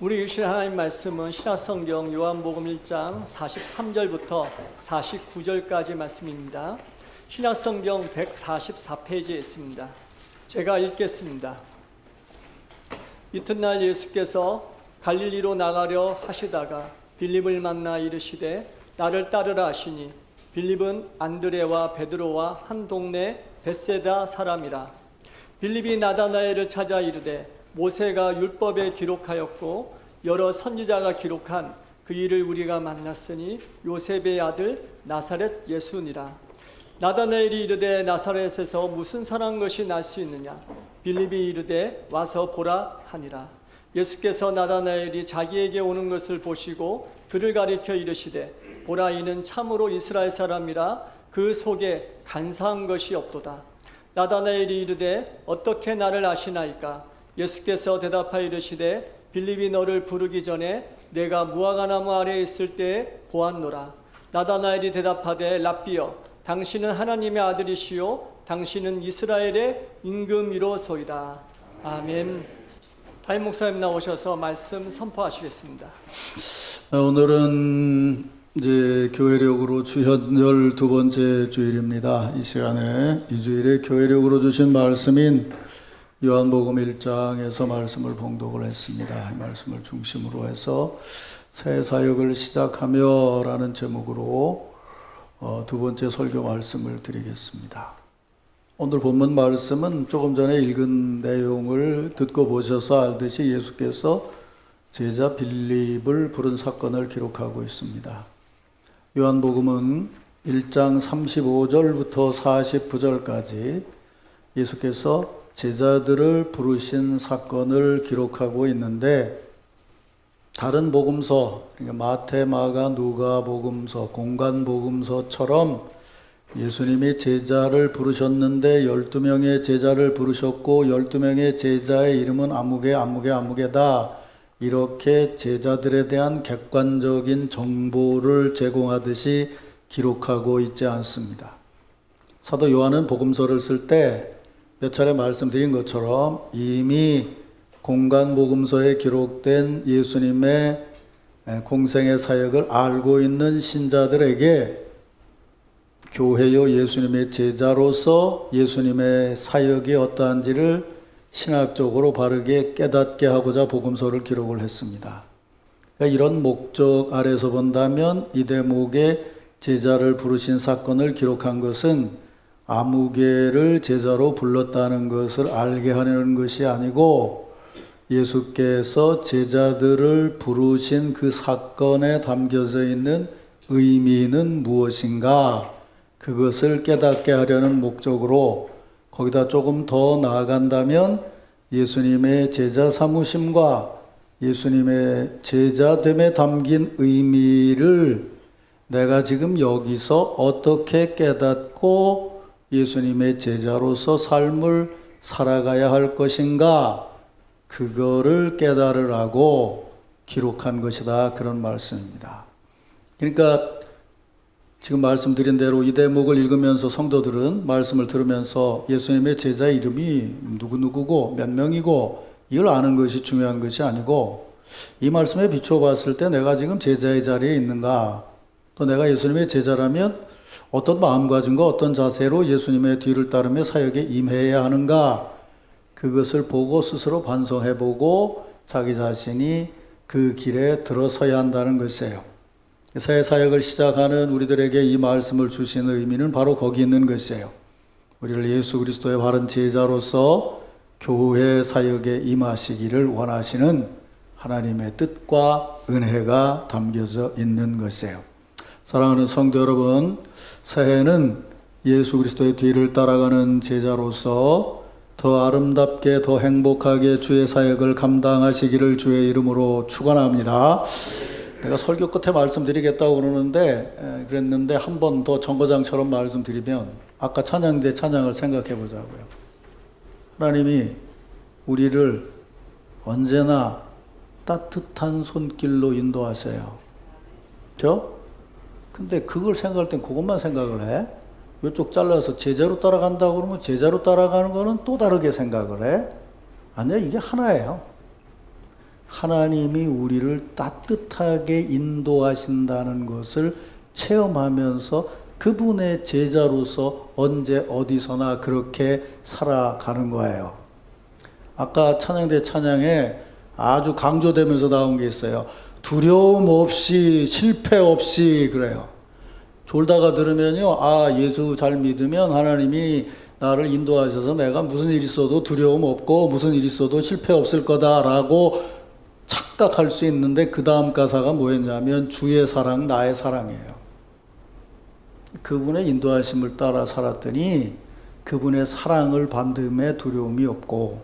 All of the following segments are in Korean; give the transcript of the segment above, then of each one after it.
우리 일실 하나님 말씀은 신약성경 요한복음 1장 43절부터 49절까지 말씀입니다. 신약성경 144페이지에 있습니다. 제가 읽겠습니다. 이튿날 예수께서 갈릴리로 나가려 하시다가 빌립을 만나 이르시되 나를 따르라 하시니 빌립은 안드레와 베드로와 한 동네 벳세다 사람이라. 빌립이 나다나엘을 찾아 이르되 모세가 율법에 기록하였고 여러 선지자가 기록한 그 일을 우리가 만났으니 요셉의 아들 나사렛 예수니라. 나다나엘이 이르되 나사렛에서 무슨 선한 것이 날 수 있느냐. 빌립이 이르되 와서 보라 하니라. 예수께서 나다나엘이 자기에게 오는 것을 보시고 그를 가리켜 이르시되 보라, 이는 참으로 이스라엘 사람이라 그 속에 간사한 것이 없도다. 나다나엘이 이르되 어떻게 나를 아시나이까. 예수께서 대답하여 이르시되 빌립이 너를 부르기 전에 내가 무화과나무 아래에 있을 때에 보았노라. 나다나엘이 대답하되 랍비여, 당신은 하나님의 아들이시요 당신은 이스라엘의 임금이로소이다. 아멘. 담임 목사님 나오셔서 말씀 선포하시겠습니다. 오늘은 이제 교회력으로 주현절 두 번째 주일입니다. 이 시간에 이 주일에 교회력으로 주신 말씀인 요한복음 1장에서 말씀을 봉독을 했습니다. 이 말씀을 중심으로 해서 새 사역을 시작하며 라는 제목으로 두 번째 설교 말씀을 드리겠습니다. 오늘 본문 말씀은 조금 전에 읽은 내용을 듣고 보셔서 알듯이 예수께서 제자 빌립을 부른 사건을 기록하고 있습니다. 요한복음은 1장 35절부터 49절까지 예수께서 제자들을 부르신 사건을 기록하고 있는데, 다른 복음서, 그러니까 마태, 마가, 누가 복음서, 공간 복음서처럼 예수님이 제자를 부르셨는데 12명의 제자를 부르셨고 12명의 제자의 이름은 아무개다, 이렇게 제자들에 대한 객관적인 정보를 제공하듯이 기록하고 있지 않습니다. 사도 요한은 복음서를 쓸 때 몇 차례 말씀드린 것처럼 이미 공간 복음서에 기록된 예수님의 공생의 사역을 알고 있는 신자들에게 교회요 예수님의 제자로서 예수님의 사역이 어떠한지를 신학적으로 바르게 깨닫게 하고자 복음서를 기록을 했습니다. 그러니까 이런 목적 아래서 본다면 이 대목에 제자를 부르신 사건을 기록한 것은 아무개를 제자로 불렀다는 것을 알게 하려는 것이 아니고, 예수께서 제자들을 부르신 그 사건에 담겨져 있는 의미는 무엇인가, 그것을 깨닫게 하려는 목적으로, 거기다 조금 더 나아간다면 예수님의 제자 삼으심과 예수님의 제자됨에 담긴 의미를 내가 지금 여기서 어떻게 깨닫고 예수님의 제자로서 삶을 살아가야 할 것인가, 그거를 깨달으라고 기록한 것이다, 그런 말씀입니다. 그러니까 지금 말씀드린 대로 이 대목을 읽으면서 성도들은 말씀을 들으면서 예수님의 제자 이름이 누구누구고 몇 명이고 이걸 아는 것이 중요한 것이 아니고, 이 말씀에 비추어 봤을 때 내가 지금 제자의 자리에 있는가, 또 내가 예수님의 제자라면 어떤 마음가짐과 어떤 자세로 예수님의 뒤를 따르며 사역에 임해야 하는가, 그것을 보고 스스로 반성해보고 자기 자신이 그 길에 들어서야 한다는 것이에요. 새 사역을 시작하는 우리들에게 이 말씀을 주시는 의미는 바로 거기 있는 것이에요. 우리를 예수 그리스도의 바른 제자로서 교회 사역에 임하시기를 원하시는 하나님의 뜻과 은혜가 담겨져 있는 것이에요. 사랑하는 성도 여러분, 새해는 예수 그리스도의 뒤를 따라가는 제자로서 더 아름답게 더 행복하게 주의 사역을 감당하시기를 주의 이름으로 축원합니다. 내가 설교 끝에 말씀드리겠다고 그랬는데 한 번 더 정거장처럼 말씀드리면, 아까 찬양대 찬양을 생각해 보자고요. 하나님이 우리를 언제나 따뜻한 손길로 인도하세요. 그렇죠? 근데 그걸 생각할 땐 그것만 생각을 해? 이쪽 잘라서 제자로 따라간다고 그러면 제자로 따라가는 거는 또 다르게 생각을 해? 아니야, 이게 하나예요. 하나님이 우리를 따뜻하게 인도하신다는 것을 체험하면서 그분의 제자로서 언제 어디서나 그렇게 살아가는 거예요. 아까 찬양대 찬양에 아주 강조되면서 나온 게 있어요. 두려움 없이 실패 없이 그래요. 졸다가 들으면요, 아, 예수 잘 믿으면 하나님이 나를 인도하셔서 내가 무슨 일 있어도 두려움 없고 무슨 일 있어도 실패 없을 거다라고 착각할 수 있는데 그 다음 가사가 뭐였냐면 주의 사랑 나의 사랑이에요. 그분의 인도하심을 따라 살았더니 그분의 사랑을 받음에 두려움이 없고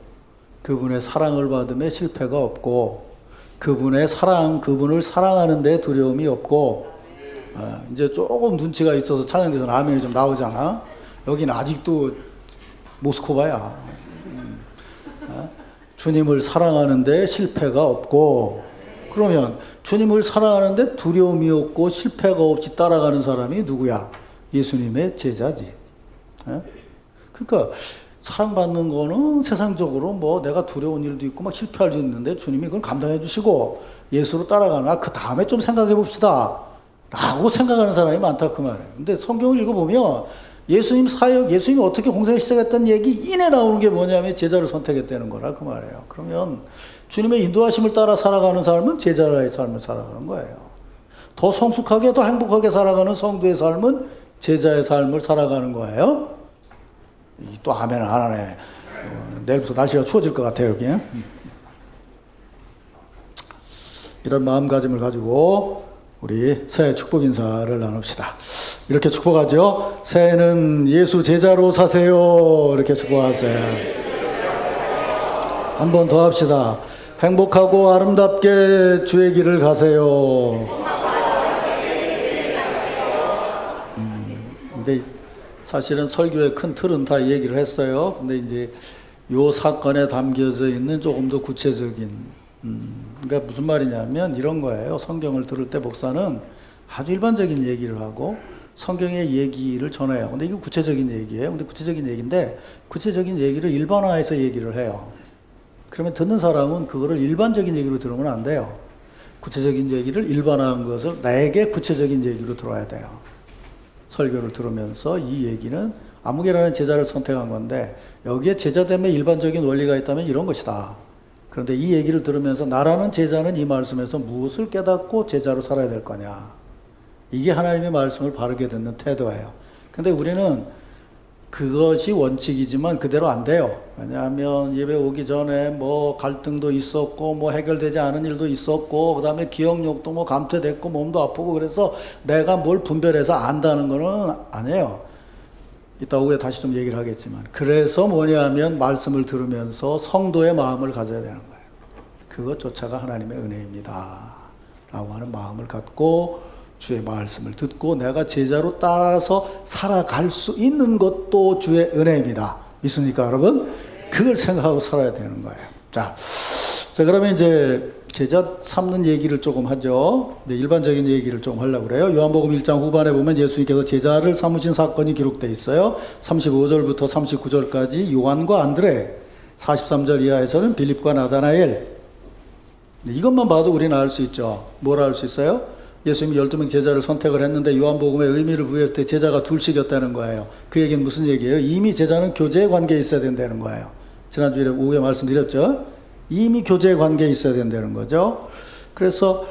그분의 사랑을 받음에 실패가 없고 그분의 사랑, 그분을 사랑하는 데 두려움이 없고 이제 조금 눈치가 있어서 찬양대에서 아멘이 좀 나오잖아. 여기는 아직도 모스크바야. 주님을 사랑하는데 실패가 없고 그러면 주님을 사랑하는데 두려움이 없고 실패가 없이 따라가는 사람이 누구야? 예수님의 제자지. 그러니까 사랑받는 거는 세상적으로 뭐 내가 두려운 일도 있고 막 실패할 일도 있는데 주님이 그걸 감당해 주시고 예수로 따라가나 그 다음에 좀 생각해 봅시다 라고 생각하는 사람이 많다 그 말이에요. 근데 성경을 읽어보면 예수님 사역, 예수님이 어떻게 공생을 시작했다는 얘기 이내 나오는 게 뭐냐면 제자를 선택했다는 거라 그 말이에요. 그러면 주님의 인도하심을 따라 살아가는 삶은 제자의 삶을 살아가는 거예요. 더 성숙하게 더 행복하게 살아가는 성도의 삶은 제자의 삶을 살아가는 거예요. 또 아멘을 안 하네. 내일부터 날씨가 추워질 것 같아요 여기. 이런 마음가짐을 가지고 우리 새해 축복 인사를 나눕시다. 이렇게 축복하죠. 새해는 예수 제자로 사세요. 이렇게 축복하세요. 한 번 더 합시다. 행복하고 아름답게 주의 길을 가세요. 근데 사실은 설교의 큰 틀은 다 얘기를 했어요. 근데 이제 요 사건에 담겨져 있는 조금 더 구체적인 그러니까 무슨 말이냐면 이런 거예요. 성경을 들을 때 목사는 아주 일반적인 얘기를 하고 성경의 얘기를 전해요. 근데 이거 구체적인 얘기예요. 근데 구체적인 얘기인데 구체적인 얘기를 일반화해서 얘기를 해요. 그러면 듣는 사람은 그거를 일반적인 얘기로 들으면 안 돼요. 구체적인 얘기를 일반화한 것을 나에게 구체적인 얘기로 들어야 돼요. 설교를 들으면서 이 얘기는 아무개라는 제자를 선택한 건데 여기에 제자됨의 일반적인 원리가 있다면 이런 것이다. 그런데 이 얘기를 들으면서 나라는 제자는 이 말씀에서 무엇을 깨닫고 제자로 살아야 될 거냐. 이게 하나님의 말씀을 바르게 듣는 태도예요. 근데 우리는 그것이 원칙이지만 그대로 안 돼요. 왜냐하면 예배 오기 전에 뭐 갈등도 있었고 뭐 해결되지 않은 일도 있었고 그 다음에 기억력도 뭐 감퇴됐고 몸도 아프고 그래서 내가 뭘 분별해서 안다는 거는 아니에요. 이따 오후에 다시 좀 얘기를 하겠지만 그래서 뭐냐면 말씀을 들으면서 성도의 마음을 가져야 되는 거예요. 그것조차가 하나님의 은혜입니다 라고 하는 마음을 갖고 주의 말씀을 듣고 내가 제자로 따라서 살아갈 수 있는 것도 주의 은혜입니다. 믿습니까 여러분? 그걸 생각하고 살아야 되는 거예요. 자 그러면 이제 제자 삼는 얘기를 조금 하죠. 네, 일반적인 얘기를 좀 하려고 그래요. 요한복음 1장 후반에 보면 예수님께서 제자를 삼으신 사건이 기록되어 있어요. 35절부터 39절까지 요한과 안드레, 43절 이하에서는 빌립과 나다나엘. 네, 이것만 봐도 우리는 알 수 있죠. 뭘 알 수 있어요? 예수님이 12명 제자를 선택을 했는데 요한복음에 의미를 부여했을 때 제자가 둘씩이었다는 거예요. 그 얘기는 무슨 얘기예요? 이미 제자는 교제의 관계에 있어야 된다는 거예요. 지난주에 오후에 말씀드렸죠. 이미 교제의 관계에 있어야 된다는 거죠. 그래서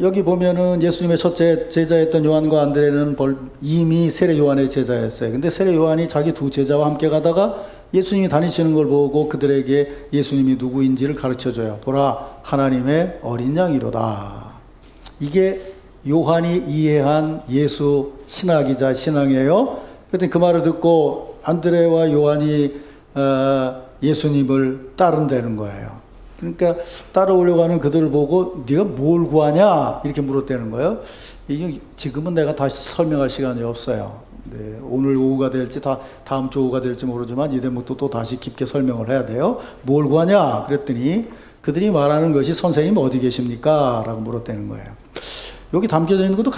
여기 보면은 예수님의 첫째 제자였던 요한과 안드레는 이미 세례 요한의 제자였어요. 근데 세례 요한이 자기 두 제자와 함께 가다가 예수님이 다니시는 걸 보고 그들에게 예수님이 누구인지를 가르쳐줘요. 보라 하나님의 어린 양이로다. 이게 요한이 이해한 예수 신학이자 신앙이에요. 그랬더니 그 말을 듣고 안드레와 요한이 예수님을 따른다는 거예요. 그러니까 따라오려고 하는 그들을 보고 네가 뭘 구하냐 이렇게 물었다는 거예요. 지금은 내가 다시 설명할 시간이 없어요. 네, 오늘 오후가 될지 다음 주 오후가 될지 모르지만 이 대목도 또 다시 깊게 설명을 해야 돼요. 뭘 구하냐 그랬더니 그들이 말하는 것이 선생님 어디 계십니까? 라고 물었다는 거예요. 여기 담겨져 있는 것도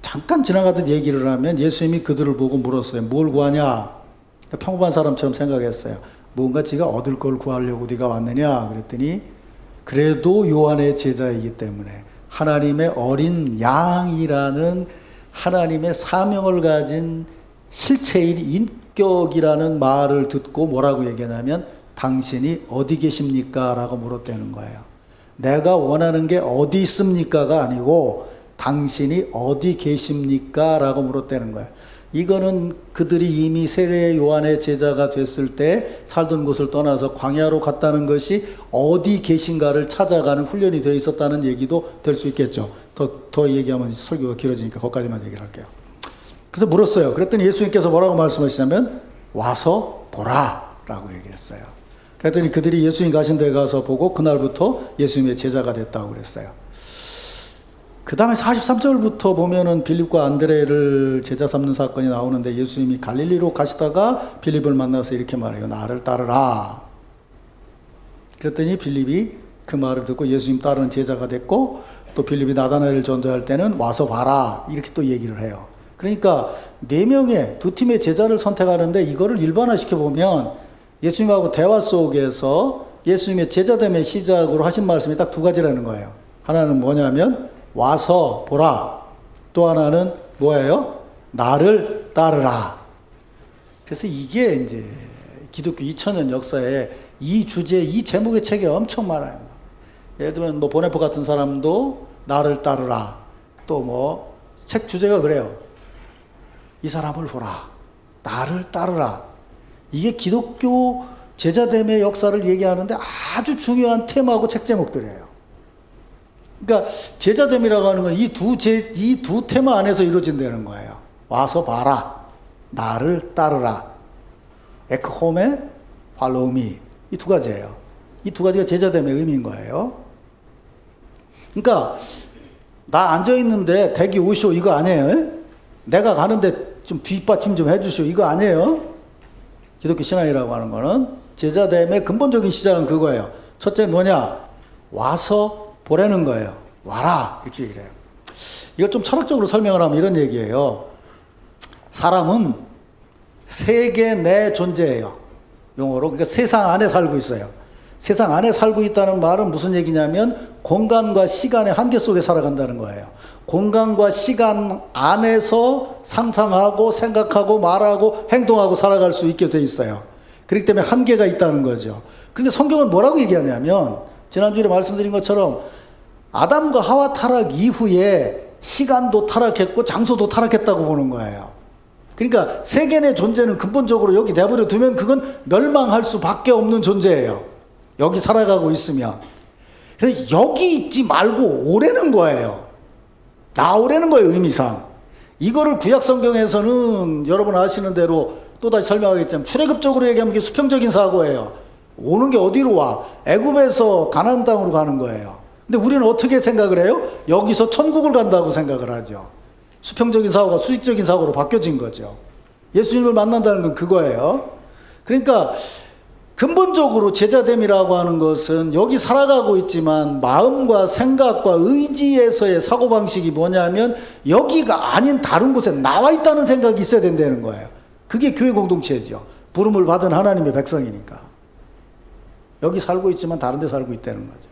잠깐 지나가듯 얘기를 하면 예수님이 그들을 보고 물었어요. 뭘 구하냐? 평범한 사람처럼 생각했어요. 뭔가 지가 얻을 걸 구하려고 네가 왔느냐? 그랬더니 그래도 요한의 제자이기 때문에 하나님의 어린 양이라는 하나님의 사명을 가진 실체인 인격이라는 말을 듣고 뭐라고 얘기하냐면 당신이 어디 계십니까? 라고 물었다는 거예요. 내가 원하는 게 어디 있습니까가 아니고 당신이 어디 계십니까? 라고 물었다는 거예요. 이거는 그들이 이미 세례 요한의 제자가 됐을 때 살던 곳을 떠나서 광야로 갔다는 것이 어디 계신가를 찾아가는 훈련이 되어 있었다는 얘기도 될 수 있겠죠. 더 얘기하면 설교가 길어지니까 거기까지만 얘기를 할게요. 그래서 물었어요. 그랬더니 예수님께서 뭐라고 말씀하시냐면 와서 보라 라고 얘기를 했어요. 그랬더니 그들이 예수님 가신 데 가서 보고 그날부터 예수님의 제자가 됐다고 그랬어요. 그 다음에 43절부터 보면은 빌립과 안드레를 제자 삼는 사건이 나오는데 예수님이 갈릴리로 가시다가 빌립을 만나서 이렇게 말해요. 나를 따르라. 그랬더니 빌립이 그 말을 듣고 예수님 따르는 제자가 됐고 또 빌립이 나다나엘을 전도할 때는 와서 봐라. 이렇게 또 얘기를 해요. 그러니까 4명의 두 팀의 제자를 선택하는데 이거를 일반화시켜 보면 예수님하고 대화 속에서 예수님의 제자됨의 시작으로 하신 말씀이 딱 2가지라는 거예요. 하나는 뭐냐면 와서 보라. 또 하나는 뭐예요? 나를 따르라. 그래서 이게 이제 기독교 2000년 역사에 이 주제, 이 제목의 책이 엄청 많아요. 예를 들면 뭐 보네포 같은 사람도 나를 따르라. 또 뭐 책 주제가 그래요. 이 사람을 보라. 나를 따르라. 이게 기독교 제자됨의 역사를 얘기하는데 아주 중요한 테마고 책 제목들이에요. 그러니까 제자됨이라고 하는 건 이 두 테마 안에서 이루어진다는 거예요. 와서 봐라. 나를 따르라. 에크홈에 팔로우미. 이 2가지예요. 이 2가지가 제자됨의 의미인 거예요. 그러니까 나 앉아있는데 대기 오시오 이거 아니에요. 내가 가는데 좀 뒷받침 좀 해주시오 이거 아니에요. 기독교 신앙이라고 하는 거는 제자됨의 근본적인 시작은 그거예요. 첫째는 뭐냐? 와서 보라는 거예요. 와라 이렇게 얘기해요. 이걸 좀 철학적으로 설명을 하면 이런 얘기예요. 사람은 세계 내 존재예요. 용어로. 그러니까 세상 안에 살고 있어요. 세상 안에 살고 있다는 말은 무슨 얘기냐면 공간과 시간의 한계 속에 살아간다는 거예요. 공간과 시간 안에서 상상하고 생각하고 말하고 행동하고 살아갈 수 있게 돼 있어요. 그렇기 때문에 한계가 있다는 거죠. 그런데 성경은 뭐라고 얘기하냐면 지난주에 말씀드린 것처럼 아담과 하와 타락 이후에 시간도 타락했고 장소도 타락했다고 보는 거예요. 그러니까 세계 내 존재는 근본적으로 여기 내버려 두면 그건 멸망할 수밖에 없는 존재예요. 여기 살아가고 있으면. 그래서 여기 있지 말고 오라는 거예요. 나오라는 거예요, 의미상. 이거를 구약 성경에서는 여러분 아시는 대로 또다시 설명하겠지만 출애굽적으로 얘기하면 이게 수평적인 사고예요. 오는 게 어디로 와? 애굽에서 가나안 땅으로 가는 거예요. 근데 우리는 어떻게 생각을 해요? 여기서 천국을 간다고 생각을 하죠. 수평적인 사고가 수직적인 사고로 바뀌어진 거죠. 예수님을 만난다는 건 그거예요. 그러니까 근본적으로 제자됨이라고 하는 것은 여기 살아가고 있지만 마음과 생각과 의지에서의 사고방식이 뭐냐면 여기가 아닌 다른 곳에 나와 있다는 생각이 있어야 된다는 거예요. 그게 교회 공동체죠. 부름을 받은 하나님의 백성이니까. 여기 살고 있지만 다른 데 살고 있다는 거죠.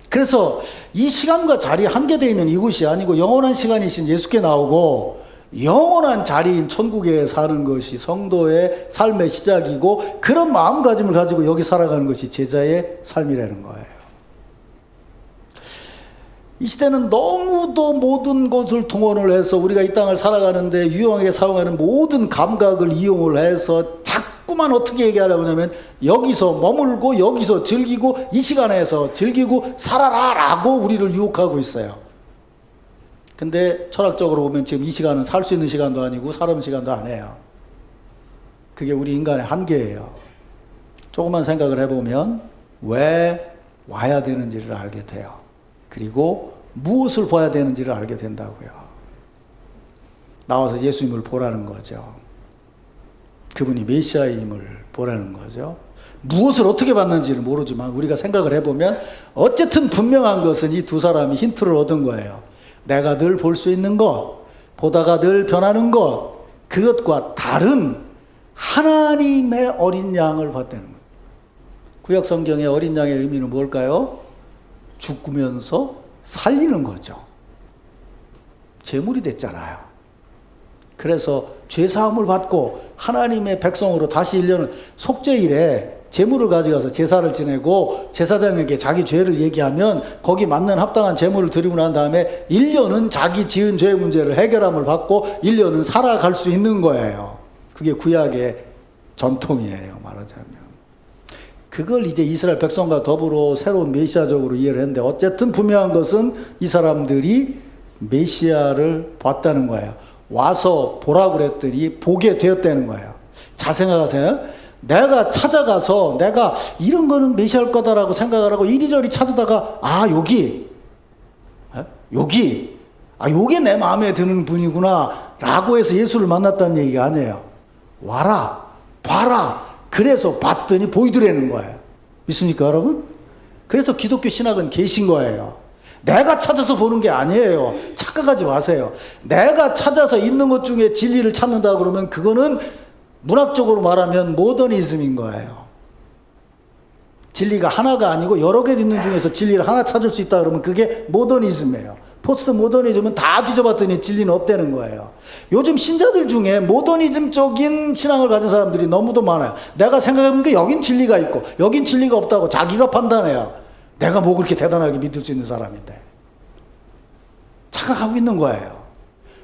그래서 이 시간과 자리에 한계되어 있는 이곳이 아니고 영원한 시간이신 예수께 나오고 영원한 자리인 천국에 사는 것이 성도의 삶의 시작이고 그런 마음가짐을 가지고 여기 살아가는 것이 제자의 삶이라는 거예요. 이 시대는 너무도 모든 것을 동원을 해서 우리가 이 땅을 살아가는데 유용하게 사용하는 모든 감각을 이용을 해서 자꾸만 어떻게 얘기하려고 하냐면 여기서 머물고 여기서 즐기고 이 시간에서 즐기고 살아라 라고 우리를 유혹하고 있어요. 근데 철학적으로 보면 지금 이 시간은 살 수 있는 시간도 아니고 살아온 시간도 아니에요. 그게 우리 인간의 한계예요. 조금만 생각을 해보면 왜 와야 되는지를 알게 돼요. 그리고 무엇을 봐야 되는지를 알게 된다고요. 나와서 예수님을 보라는 거죠. 그분이 메시아임을 보라는 거죠. 무엇을 어떻게 봤는지는 모르지만 우리가 생각을 해보면 어쨌든 분명한 것은 이 2 사람이 힌트를 얻은 거예요. 내가 늘 볼 수 있는 것, 보다가 늘 변하는 것, 그것과 다른 하나님의 어린 양을 봤다는 거예요. 구약 성경의 어린 양의 의미는 뭘까요? 죽으면서 살리는 거죠. 제물이 됐잖아요. 그래서 죄사함을 받고 하나님의 백성으로 다시 1년을 속죄일에 제물을 가져가서 제사를 지내고 제사장에게 자기 죄를 얘기하면 거기 맞는 합당한 제물을 드리고 난 다음에 1년은 자기 지은 죄 문제를 해결함을 받고 1년은 살아갈 수 있는 거예요. 그게 구약의 전통이에요, 말하자면. 그걸 이제 이스라엘 백성과 더불어 새로운 메시아적으로 이해를 했는데, 어쨌든 분명한 것은 이 사람들이 메시아를 봤다는 거예요. 와서 보라고 그랬더니 보게 되었다는 거예요. 잘 생각하세요. 내가 찾아가서 내가 이런 거는 메시아일 거다라고 생각을 하고 이리저리 찾아다가 여기 요게 내 마음에 드는 분이구나 라고 해서 예수를 만났다는 얘기가 아니에요. 와라 봐라, 그래서 봤더니 보이더라는 거예요. 믿습니까 여러분? 그래서 기독교 신학은 계신 거예요. 내가 찾아서 보는 게 아니에요. 착각하지 마세요. 내가 찾아서 있는 것 중에 진리를 찾는다 그러면 그거는 문학적으로 말하면 모더니즘인 거예요. 진리가 하나가 아니고 여러 개 있는 중에서 진리를 하나 찾을 수 있다 그러면 그게 모더니즘이에요. 포스트 모더니즘은 다 뒤져봤더니 진리는 없다는 거예요. 요즘 신자들 중에 모더니즘적인 신앙을 가진 사람들이 너무도 많아요. 내가 생각해보니까 여긴 진리가 있고 여긴 진리가 없다고 자기가 판단해요. 내가 뭐 그렇게 대단하게 믿을 수 있는 사람인데. 착각하고 있는 거예요.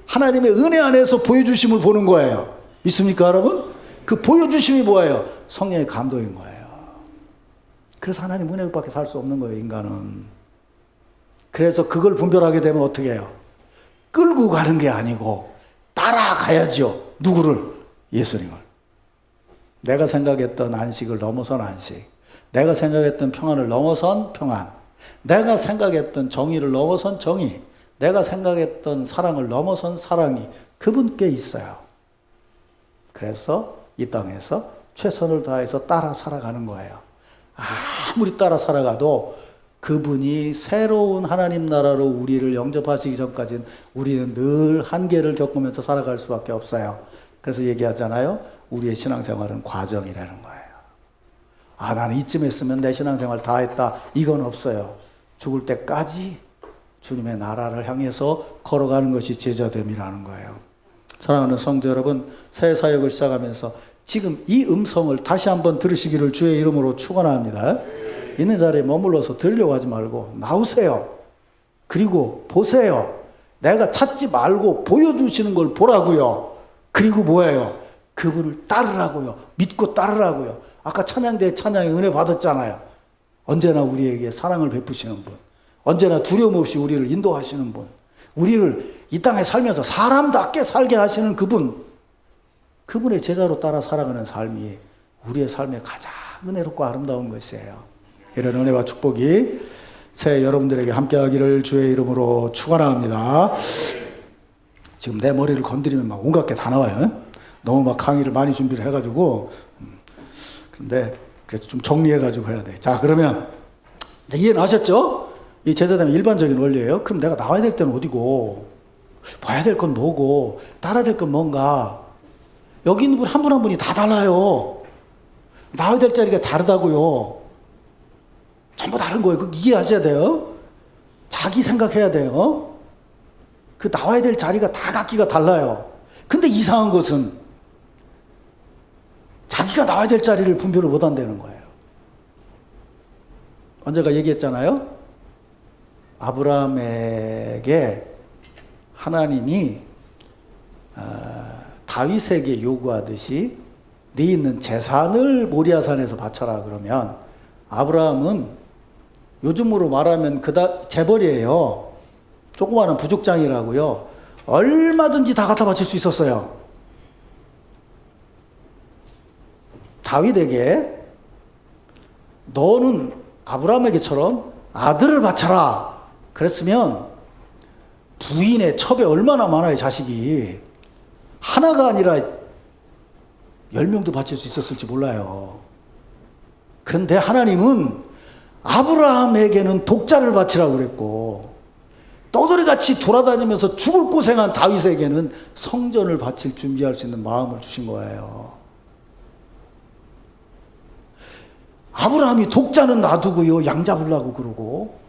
하나님의 은혜 안에서 보여주심을 보는 거예요. 믿습니까 여러분? 그 보여주심이 뭐예요? 성령의 감동인 거예요. 그래서 하나님 은혜밖에 살 수 없는 거예요, 인간은. 그래서 그걸 분별하게 되면 어떻게 해요? 끌고 가는 게 아니고 따라가야죠. 누구를? 예수님을. 내가 생각했던 안식을 넘어선 안식, 내가 생각했던 평안을 넘어선 평안, 내가 생각했던 정의를 넘어선 정의, 내가 생각했던 사랑을 넘어선 사랑이 그분께 있어요. 그래서 이 땅에서 최선을 다해서 따라 살아가는 거예요. 아무리 따라 살아가도 그분이 새로운 하나님 나라로 우리를 영접하시기 전까지는 우리는 늘 한계를 겪으면서 살아갈 수밖에 없어요. 그래서 얘기하잖아요. 우리의 신앙생활은 과정이라는 거예요. 나는 이쯤 했으면 내 신앙생활 다 했다. 이건 없어요. 죽을 때까지 주님의 나라를 향해서 걸어가는 것이 제자됨이라는 거예요. 사랑하는 성도 여러분, 새 사역을 시작하면서 지금 이 음성을 다시 한번 들으시기를 주의 이름으로 축원합니다. 있는 자리에 머물러서 들으려고 하지 말고 나오세요. 그리고 보세요. 내가 찾지 말고 보여주시는 걸 보라고요. 그리고 뭐예요? 그분을 따르라고요. 믿고 따르라고요. 아까 찬양대 찬양에 은혜 받았잖아요. 언제나 우리에게 사랑을 베푸시는 분, 언제나 두려움 없이 우리를 인도하시는 분, 우리를 이 땅에 살면서 사람답게 살게 하시는 그분, 그분의 제자로 따라 살아가는 삶이 우리의 삶에 가장 은혜롭고 아름다운 것이에요. 이런 은혜와 축복이 새해 여러분들에게 함께하기를 주의 이름으로 축원합니다. 지금 내 머리를 건드리면 막 온갖 게 다 나와요. 너무 막 강의를 많이 준비를 해가지고. 그런데 그래서 좀 정리해가지고 해야 돼. 자, 그러면 이제 이해는 하셨죠? 이 제자되면 일반적인 원리예요. 그럼 내가 나와야 될 때는 어디고, 봐야 될 건 뭐고, 따라야 될 건 뭔가. 여기 있는 분 한 분 한 분이 다 달라요. 나와야 될 자리가 다르다고요. 전부 다른 거예요. 그거 이해하셔야 돼요. 자기 생각해야 돼요. 그 나와야 될 자리가 다 각기가 달라요. 근데 이상한 것은 자기가 나와야 될 자리를 분별을 못 한다는 거예요. 언제가 얘기했잖아요. 아브라함에게 하나님이 다윗에게 요구하듯이 네 있는 재산을 모리아산에서 바쳐라 그러면 아브라함은 요즘으로 말하면 재벌이에요. 조그마한 부족장이라고요. 얼마든지 다 갖다 바칠 수 있었어요. 다윗에게 너는 아브라함에게처럼 아들을 바쳐라 그랬으면 부인의 첩에 얼마나 많아요. 자식이 하나가 아니라 10명도 바칠 수 있었을지 몰라요. 그런데 하나님은 아브라함에게는 독자를 바치라고 그랬고 떠돌이같이 돌아다니면서 죽을 고생한 다윗에게는 성전을 바칠 준비할 수 있는 마음을 주신 거예요. 아브라함이 독자는 놔두고요, 양 잡으려고 그러고,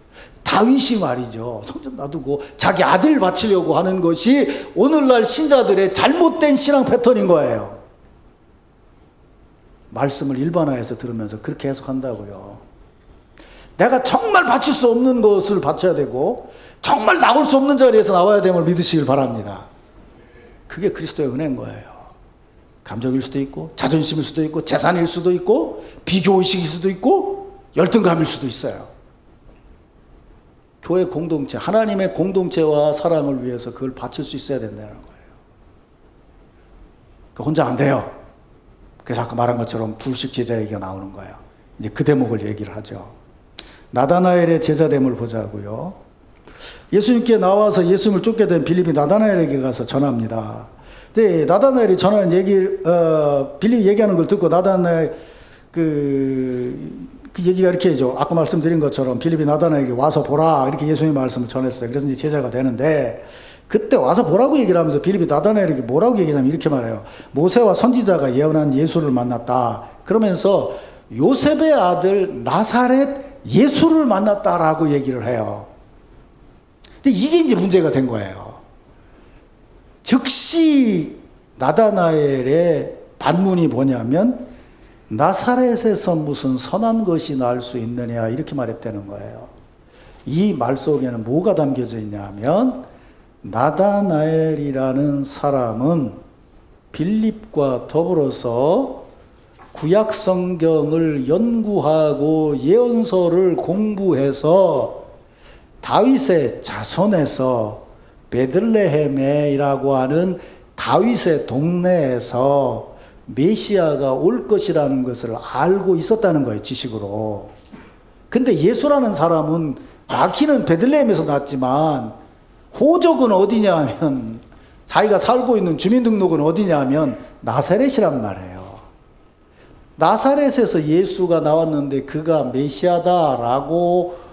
다윗이 말이죠, 성전 놔두고 자기 아들 바치려고 하는 것이 오늘날 신자들의 잘못된 신앙 패턴인 거예요. 말씀을 일반화해서 들으면서 그렇게 해석한다고요. 내가 정말 바칠 수 없는 것을 바쳐야 되고 정말 나올 수 없는 자리에서 나와야 됨을 믿으시길 바랍니다. 그게 그리스도의 은혜인 거예요. 감정일 수도 있고 자존심일 수도 있고 재산일 수도 있고 비교의식일 수도 있고 열등감일 수도 있어요. 교회 공동체, 하나님의 공동체와 사랑을 위해서 그걸 바칠 수 있어야 된다는 거예요. 혼자 안 돼요. 그래서 아까 말한 것처럼 둘씩 제자 얘기가 나오는 거예요. 이제 그 대목을 얘기를 하죠. 나다나엘의 제자됨을 보자고요. 예수님께 나와서 예수님을 쫓게 된 빌립이 나다나엘에게 가서 전합니다. 근데 나다나엘이 전하는 빌립이 얘기하는 걸 듣고 나다나엘 그 얘기가 이렇게 해죠. 아까 말씀드린 것처럼 빌립이 나다나엘에게 와서 보라 이렇게 예수님의 말씀을 전했어요. 그래서 이제 제자가 되는데 그때 와서 보라고 얘기를 하면서 빌립이 나다나엘에게 뭐라고 얘기하냐면 이렇게 말해요. 모세와 선지자가 예언한 예수를 만났다. 그러면서 요셉의 아들 나사렛 예수를 만났다라고 얘기를 해요. 근데 이게 이제 문제가 된 거예요. 즉시 나다나엘의 반문이 뭐냐면 나사렛에서 무슨 선한 것이 날 수 있느냐 이렇게 말했다는 거예요. 이 말 속에는 뭐가 담겨져 있냐면 나다나엘이라는 사람은 빌립과 더불어서 구약 성경을 연구하고 예언서를 공부해서 다윗의 자손에서 베들레헴이라고 하는 다윗의 동네에서 메시아가 올 것이라는 것을 알고 있었다는 거예요, 지식으로. 근데 예수라는 사람은 낳기는 베들레헴에서 낳았지만 호적은 어디냐 하면 자기가 살고 있는 주민등록은 어디냐 하면 나사렛이란 말이에요. 나사렛에서 예수가 나왔는데 그가 메시아다라고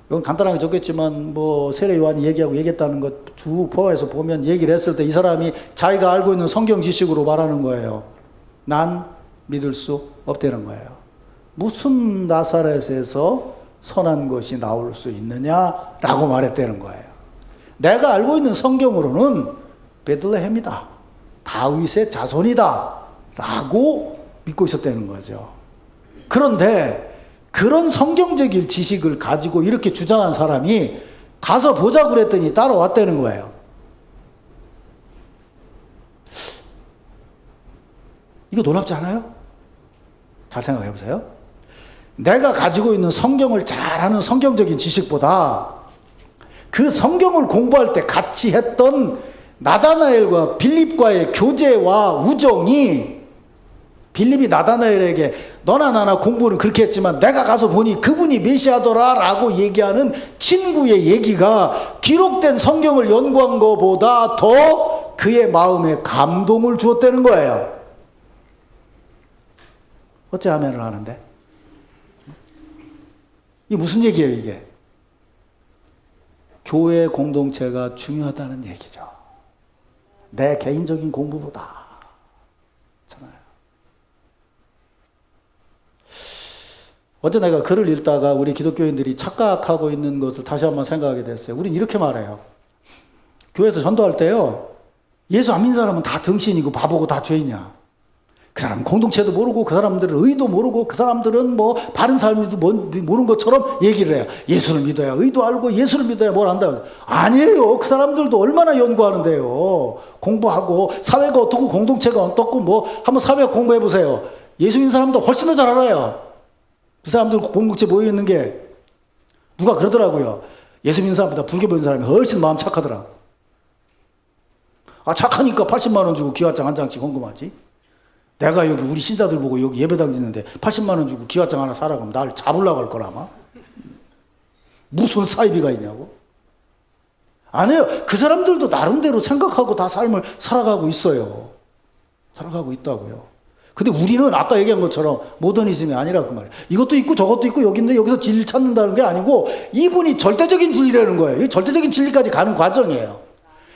이건 간단하게 적겠지만 뭐 세례 요한이 얘기했다는 것 쭉 포함해서 보면 얘기를 했을 때 이 사람이 자기가 알고 있는 성경 지식으로 말하는 거예요. 난 믿을 수 없다는 거예요. 무슨 나사렛에서 선한 것이 나올 수 있느냐라고 말했다는 거예요. 내가 알고 있는 성경으로는 베들레헴이다, 다윗의 자손이다 라고 믿고 있었다는 거죠. 그런데 그런 성경적인 지식을 가지고 이렇게 주장한 사람이 가서 보자고 그랬더니 따라왔다는 거예요. 이거 놀랍지 않아요? 잘 생각해 보세요. 내가 가지고 있는 성경을 잘 아는 성경적인 지식보다 그 성경을 공부할 때 같이 했던 나다나엘과 빌립과의 교제와 우정이 빌립이 나다나엘에게 너나 나나 공부는 그렇게 했지만 내가 가서 보니 그분이 메시아더라 라고 얘기하는 친구의 얘기가 기록된 성경을 연구한 것보다 더 그의 마음에 감동을 주었다는 거예요. 어째 아멘을 하는데? 이게 무슨 얘기예요, 이게? 교회 공동체가 중요하다는 얘기죠. 내 개인적인 공부보다. 그렇잖아요. 어제 내가 글을 읽다가 우리 기독교인들이 착각하고 있는 것을 다시 한번 생각하게 됐어요. 우린 이렇게 말해요. 교회에서 전도할 때요, 예수 안 믿는 사람은 다 등신이고 바보고 다 죄인이야. 그 사람은 공동체도 모르고 그 사람들은 의도 모르고 그 사람들은 뭐 바른 삶도 모르는 것처럼 얘기를 해요. 예수를 믿어야 의도 알고 예수를 믿어야 뭘 안다. 아니에요. 그 사람들도 얼마나 연구하는데요. 공부하고 사회가 어떻고 공동체가 어떻고 뭐 한번 사회학 공부해 보세요. 예수 믿는 사람도 훨씬 더 잘 알아요. 그 사람들 공동체 모여 있는 게 누가 그러더라고요. 예수 믿는 사람보다 불교 믿는 사람이 훨씬 마음 착하더라고. 아, 착하니까 80만 원 주고 기와장 한 장씩 헌금하지. 내가 여기 우리 신자들 보고 여기 예배당 짓는데 80만 원 주고 기와장 하나 사라 그러면 날 잡으려고 할 거라 아마. 무슨 사이비가 있냐고. 아니에요. 그 사람들도 나름대로 생각하고 다 삶을 살아가고 있어요. 살아가고 있다고요. 근데 우리는 아까 얘기한 것처럼 모더니즘이 아니라 그 말이에요. 이것도 있고 저것도 있고 여기인데 여기서 진리를 찾는다는 게 아니고 이분이 절대적인 진리라는 거예요. 이 절대적인 진리까지 가는 과정이에요.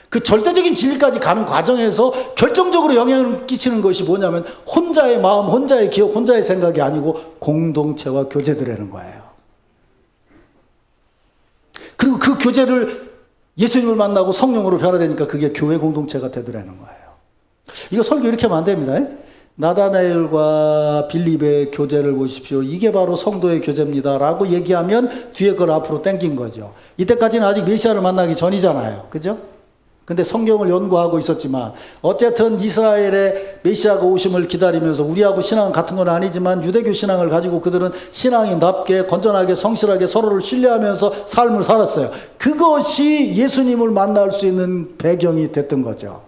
그 절대적인 진리까지 가는 과정에서 결정적으로 영향을 끼치는 것이 뭐냐면 혼자의 마음, 혼자의 기억, 혼자의 생각이 아니고 공동체와 교제되라는 거예요. 그리고 그 교제를 예수님을 만나고 성령으로 변화되니까 그게 교회 공동체가 되더라는 거예요. 이거 설교 이렇게 하면 안 됩니다. 나다나엘과 빌립의 교제를 보십시오. 이게 바로 성도의 교제입니다. 라고 얘기하면 뒤에 걸 앞으로 땡긴 거죠. 이때까지는 아직 메시아를 만나기 전이잖아요. 그죠? 근데 성경을 연구하고 있었지만 어쨌든 이스라엘의 메시아가 오심을 기다리면서 우리하고 신앙은 같은 건 아니지만 유대교 신앙을 가지고 그들은 신앙인답게 건전하게 성실하게 서로를 신뢰하면서 삶을 살았어요. 그것이 예수님을 만날 수 있는 배경이 됐던 거죠.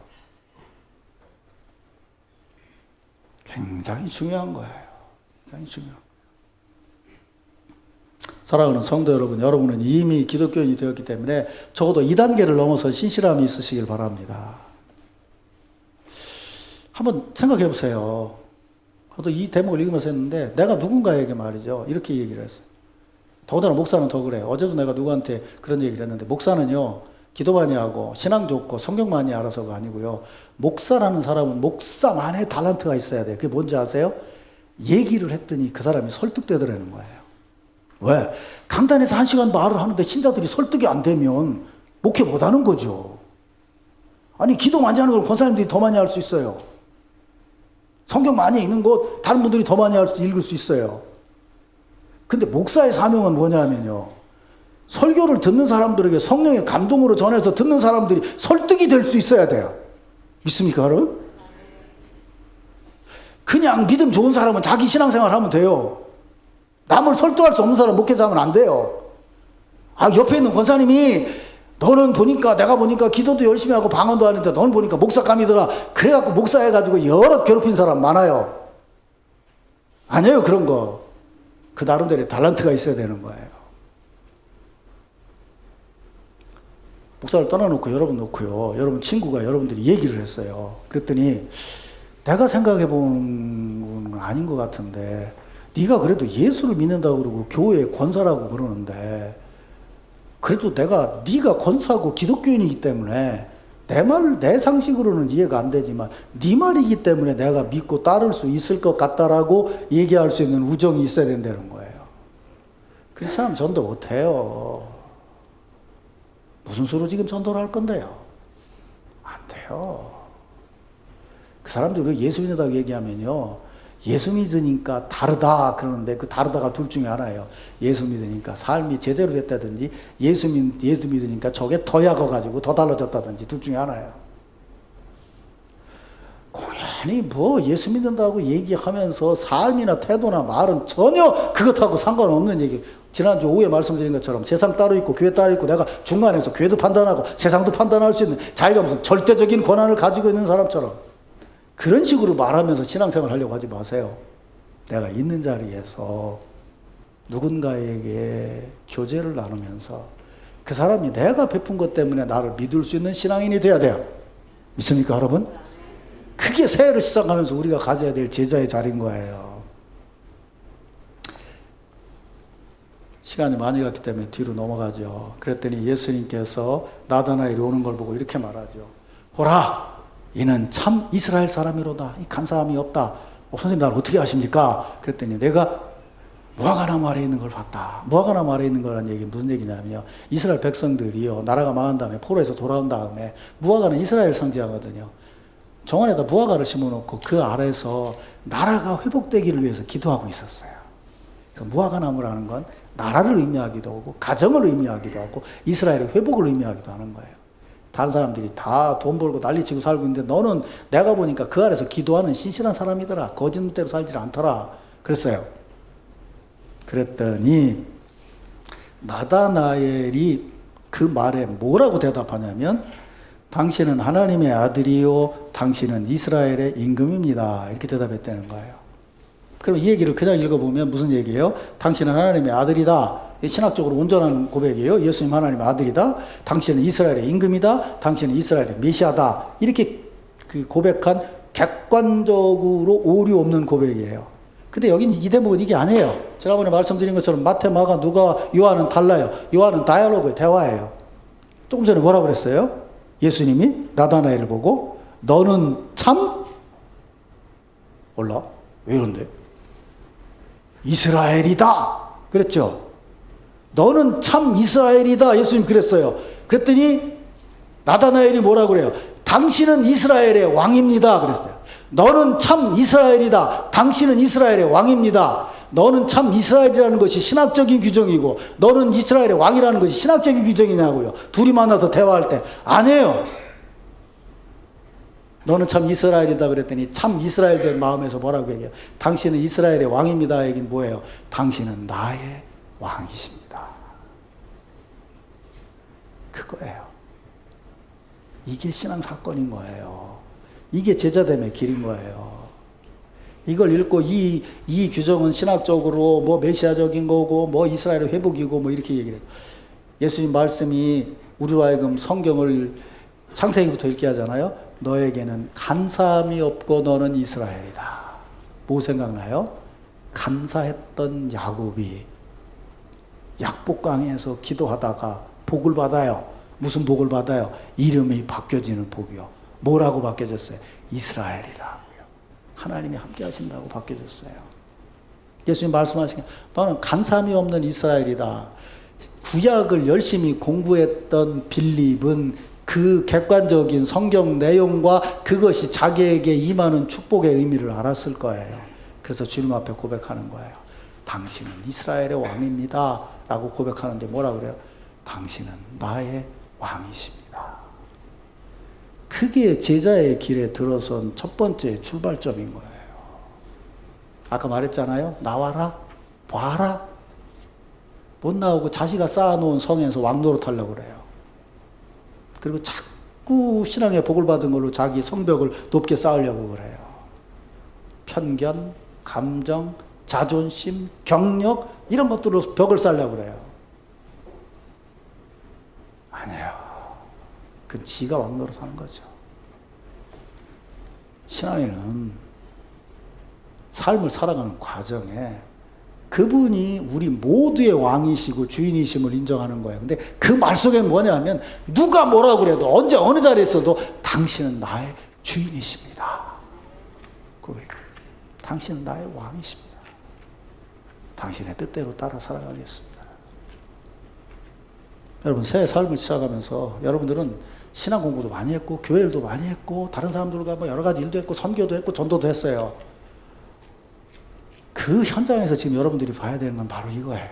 굉장히 중요한 거예요. 굉장히 중요한 거예요. 사랑하는 성도 여러분, 여러분은 이미 기독교인이 되었기 때문에 적어도 2단계를 넘어서 신실함이 있으시길 바랍니다. 한번 생각해 보세요. 저도 이 대목을 읽으면서 했는데 내가 누군가에게 말이죠. 이렇게 얘기를 했어요. 더군다나 목사는 더 그래요. 어제도 내가 누구한테 그런 얘기를 했는데 목사는요. 기도 많이 하고 신앙 좋고 성경 많이 알아서가 아니고요. 목사라는 사람은 목사만의 탤런트가 있어야 돼요. 그게 뭔지 아세요? 얘기를 했더니 그 사람이 설득되더라는 거예요. 왜? 강단에서 1시간 말을 하는데 신자들이 설득이 안 되면 목회 못하는 거죠. 아니 기도 많이 하는 걸 권사님들이 더 많이 할 수 있어요. 성경 많이 읽는 것 다른 분들이 더 많이 읽을 수 있어요. 근데 목사의 사명은 뭐냐면요. 설교를 듣는 사람들에게 성령의 감동으로 전해서 듣는 사람들이 설득이 될 수 있어야 돼요. 믿습니까, 여러분? 그냥 믿음 좋은 사람은 자기 신앙생활 하면 돼요. 남을 설득할 수 없는 사람 목회자 하면 안 돼요. 옆에 있는 권사님이 너는 보니까 내가 보니까 기도도 열심히 하고 방언도 하는데 너는 보니까 목사감이더라. 그래갖고 목사 해가지고 여러 괴롭힌 사람 많아요. 아니에요, 그런 거. 그 나름대로의 탤런트가 있어야 되는 거예요. 목사를 떠나놓고 여러분 놓고요. 여러분 친구가 여러분들이 얘기를 했어요. 그랬더니 내가 생각해 보는 건 아닌 것 같은데 네가 그래도 예수를 믿는다고 그러고 교회 권사라고 그러는데 그래도 네가 권사고 기독교인이기 때문에 내 상식으로는 이해가 안 되지만 네 말이기 때문에 내가 믿고 따를 수 있을 것 같다라고 얘기할 수 있는 우정이 있어야 된다는 거예요. 그렇지 않으면 전도 못해요. 무슨 수로 지금 전도를 할 건데요? 안 돼요. 그 사람들이 예수 믿는다고 얘기하면요. 예수 믿으니까 다르다 그러는데 그 다르다가 둘 중에 하나예요. 예수 믿으니까 삶이 제대로 됐다든지 예수 믿으니까 저게 더 약해가지고 더 달라졌다든지 둘 중에 하나예요. 공연히 예수 믿는다고 얘기하면서 삶이나 태도나 말은 전혀 그것하고 상관없는 얘기. 지난주 오후에 말씀드린 것처럼 세상 따로 있고 교회 따로 있고 내가 중간에서 교회도 판단하고 세상도 판단할 수 있는 자기가 무슨 절대적인 권한을 가지고 있는 사람처럼 그런 식으로 말하면서 신앙생활 하려고 하지 마세요. 내가 있는 자리에서 누군가에게 교제를 나누면서 그 사람이 내가 베푼 것 때문에 나를 믿을 수 있는 신앙인이 돼야 돼요. 믿습니까, 여러분? 그게 새해를 시작하면서 우리가 가져야 될 제자의 자리인 거예요. 시간이 많이 갔기 때문에 뒤로 넘어가죠. 그랬더니 예수님께서 나다나엘이 오는 걸 보고 이렇게 말하죠. 보라! 이는 참 이스라엘 사람이로다. 이 간사함이 없다. 선생님 나를 어떻게 아십니까? 그랬더니 내가 무화과나무 아래에 있는 걸 봤다. 무화과나무 아래에 있는 거라는 얘기 무슨 얘기냐면요. 이스라엘 백성들이요. 나라가 망한 다음에 포로에서 돌아온 다음에 무화과는 이스라엘을 상징하거든요. 정원에다 무화과를 심어놓고 그 아래에서 나라가 회복되기를 위해서 기도하고 있었어요. 그래서 무화과나무라는 건 나라를 의미하기도 하고 가정을 의미하기도 하고 이스라엘의 회복을 의미하기도 하는 거예요. 다른 사람들이 다 돈 벌고 난리치고 살고 있는데 너는 내가 보니까 그 아래서 기도하는 신실한 사람이더라. 거짓대로 살지 않더라. 그랬어요. 그랬더니 나다나엘이 그 말에 뭐라고 대답하냐면 당신은 하나님의 아들이요 당신은 이스라엘의 임금입니다. 이렇게 대답했다는 거예요. 그럼 이 얘기를 그냥 읽어보면 무슨 얘기예요? 당신은 하나님의 아들이다. 신학적으로 온전한 고백이에요. 예수님 하나님의 아들이다. 당신은 이스라엘의 임금이다. 당신은 이스라엘의 메시아다. 이렇게 그 고백한 객관적으로 오류 없는 고백이에요. 근데 여긴 이 대목은 이게 아니에요. 지난번에 말씀드린 것처럼 마태, 마가, 누가, 요한은 달라요. 요한은 다이얼로그의 대화예요. 조금 전에 뭐라고 그랬어요? 예수님이 나다나엘을 보고 너는 참 몰라 왜 그런데 이스라엘이다 그랬죠. 너는 참 이스라엘이다 예수님 그랬어요. 그랬더니 나다나엘이 뭐라고 그래요? 당신은 이스라엘의 왕입니다 그랬어요. 너는 참 이스라엘이다. 당신은 이스라엘의 왕입니다. 너는 참 이스라엘이라는 것이 신학적인 규정이고 너는 이스라엘의 왕이라는 것이 신학적인 규정이냐고요. 둘이 만나서 대화할 때 아니에요. 너는 참 이스라엘이다 그랬더니 참 이스라엘 된 마음에서 뭐라고 얘기해요? 당신은 이스라엘의 왕입니다. 얘기는 뭐예요? 당신은 나의 왕이십니다. 그거예요. 이게 신앙 사건인 거예요. 이게 제자됨의 길인 거예요. 이걸 읽고 이 규정은 신학적으로 뭐 메시아적인 거고 뭐 이스라엘의 회복이고 뭐 이렇게 얘기를 해요. 예수님 말씀이 우리로 하여금 성경을 창세기부터 읽게 하잖아요. 너에게는 간사함이 없고 너는 이스라엘이다. 뭐 생각나요? 간사했던 야곱이 약복강에서 기도하다가 복을 받아요. 무슨 복을 받아요? 이름이 바뀌어지는 복이요. 뭐라고 바뀌어졌어요? 이스라엘이라고요. 하나님이 함께 하신다고 바뀌어졌어요. 예수님 말씀하신 게 너는 간사함이 없는 이스라엘이다. 구약을 열심히 공부했던 빌립은 그 객관적인 성경 내용과 그것이 자기에게 임하는 축복의 의미를 알았을 거예요. 그래서 주님 앞에 고백하는 거예요. 당신은 이스라엘의 왕입니다. 라고 고백하는데 뭐라 그래요? 당신은 나의 왕이십니다. 그게 제자의 길에 들어선 첫 번째 출발점인 거예요. 아까 말했잖아요. 나와라, 봐라. 못 나오고 자기가 쌓아놓은 성에서 왕 노릇하려고 그래요. 그리고 자꾸 신앙의 복을 받은 걸로 자기 성벽을 높게 쌓으려고 그래요. 편견, 감정, 자존심, 경력 이런 것들로 벽을 쌓으려고 그래요. 아니에요. 그건 지가 왕 노릇하는 거죠. 신앙에는 삶을 살아가는 과정에 그분이 우리 모두의 왕이시고 주인이심을 인정하는 거예요. 근데 그 말 속에는 뭐냐면 누가 뭐라고 그래도 언제 어느 자리에 있어도 당신은 나의 주인이십니다. 당신은 나의 왕이십니다. 당신의 뜻대로 따라 살아가겠습니다. 여러분 새 삶을 시작하면서 여러분들은 신앙 공부도 많이 했고 교회 일도 많이 했고 다른 사람들과 뭐 여러 가지 일도 했고 선교도 했고 전도도 했어요. 그 현장에서 지금 여러분들이 봐야 되는 건 바로 이거예요.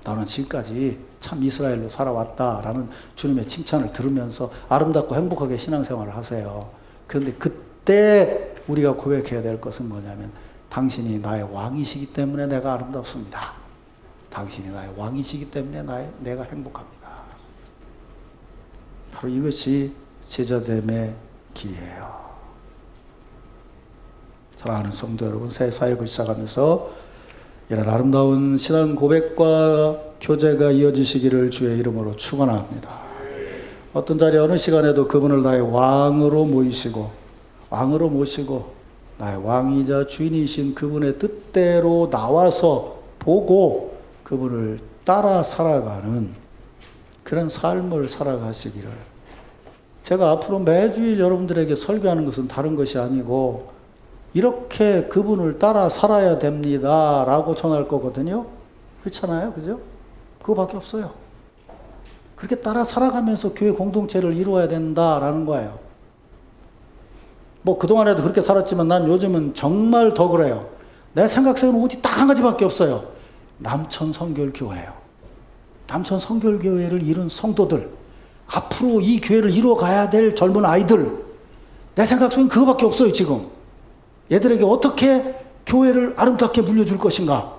나는 지금까지 참 이스라엘로 살아왔다라는 주님의 칭찬을 들으면서 아름답고 행복하게 신앙생활을 하세요. 그런데 그때 우리가 고백해야 될 것은 뭐냐면 당신이 나의 왕이시기 때문에 내가 아름답습니다. 당신이 나의 왕이시기 때문에 내가 행복합니다. 바로 이것이 제자됨의 길이에요. 사랑하는 성도 여러분, 새 사역을 시작하면서 이런 아름다운 신앙 고백과 교제가 이어지시기를 주의 이름으로 축원합니다. 어떤 자리 어느 시간에도 그분을 나의 왕으로 모시고 나의 왕이자 주인이신 그분의 뜻대로 나와서 보고 그분을 따라 살아가는 그런 삶을 살아가시기를. 제가 앞으로 매주일 여러분들에게 설교하는 것은 다른 것이 아니고 이렇게 그분을 따라 살아야 됩니다 라고 전할 거거든요. 그렇잖아요, 그죠? 그거밖에 없어요. 그렇게 따라 살아가면서 교회 공동체를 이루어야 된다라는 거예요. 뭐 그동안에도 그렇게 살았지만 난 요즘은 정말 더 그래요. 내 생각 속에는 오직 딱 한 가지밖에 없어요. 남천 성결교회예요. 남천 성결교회를 이룬 성도들, 앞으로 이 교회를 이루어가야 될 젊은 아이들, 내 생각 속에는 그거밖에 없어요. 지금 얘들에게 어떻게 교회를 아름답게 물려줄 것인가,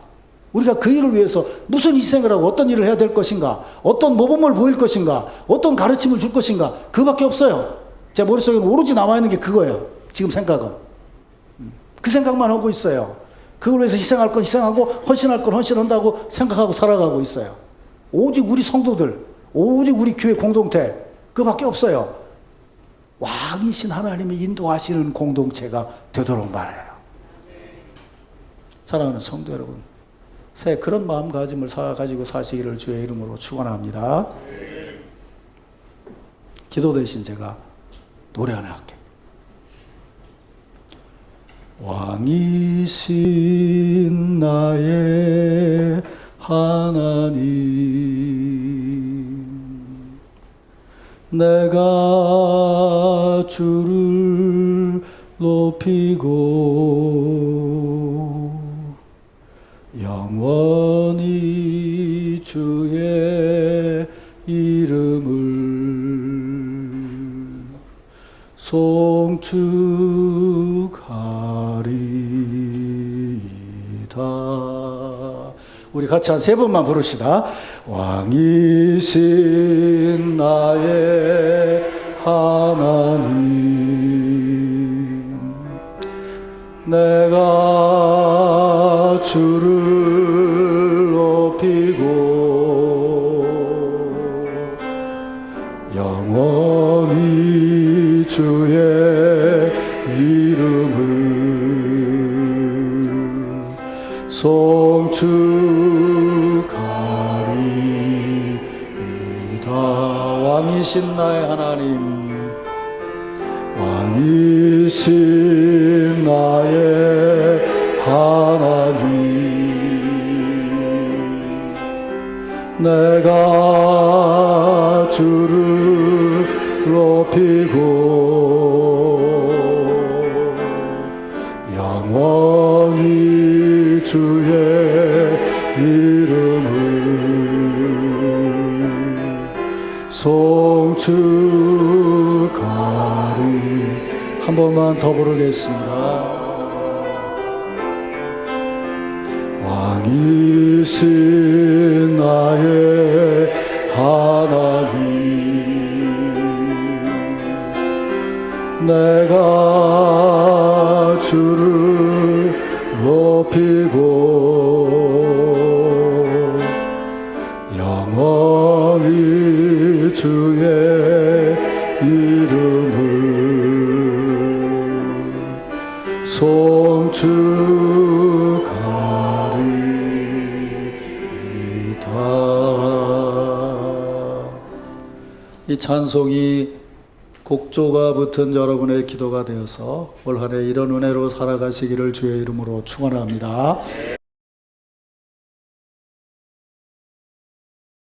우리가 그 일을 위해서 무슨 희생을 하고 어떤 일을 해야 될 것인가, 어떤 모범을 보일 것인가, 어떤 가르침을 줄 것인가, 그거밖에 없어요. 제 머릿속에는 오로지 남아있는 게 그거예요. 지금 생각은 그 생각만 하고 있어요. 그걸 위해서 희생할 건 희생하고 헌신할 건 헌신한다고 생각하고 살아가고 있어요. 오직 우리 성도들, 오직 우리 교회 공동체, 그밖에 없어요. 왕이신 하나님이 인도하시는 공동체가 되도록 말해요. 사랑하는 성도 여러분, 새 그런 마음가짐을 가지고 사시기를 주의 이름으로 축원합니다. 기도 대신 제가 노래 하나 할게요. 왕이신 나의 하나님, 내가 주를 높이고 영원히 주의 이름을 송축하리이다. 우리 같이 한 3번만 부릅시다. 왕이신 나의 하나님, 내가 주를 높이고 영원히 주의 이름을 송축하리이다. 왕이신 나의 하나님, 왕이신 나의 하나님, 내가 주를 높이고 영원히 주의 이름을 송축하리. 한 번만 더 부르겠습니다. 왕이신 나의 하나님, 내가 주를 높이고 영원히 주의 이름을 송축하리이다. 이 찬송이 곡조가 붙은 여러분의 기도가 되어서 올 한 해 이런 은혜로 살아가시기를 주의 이름으로 축원합니다.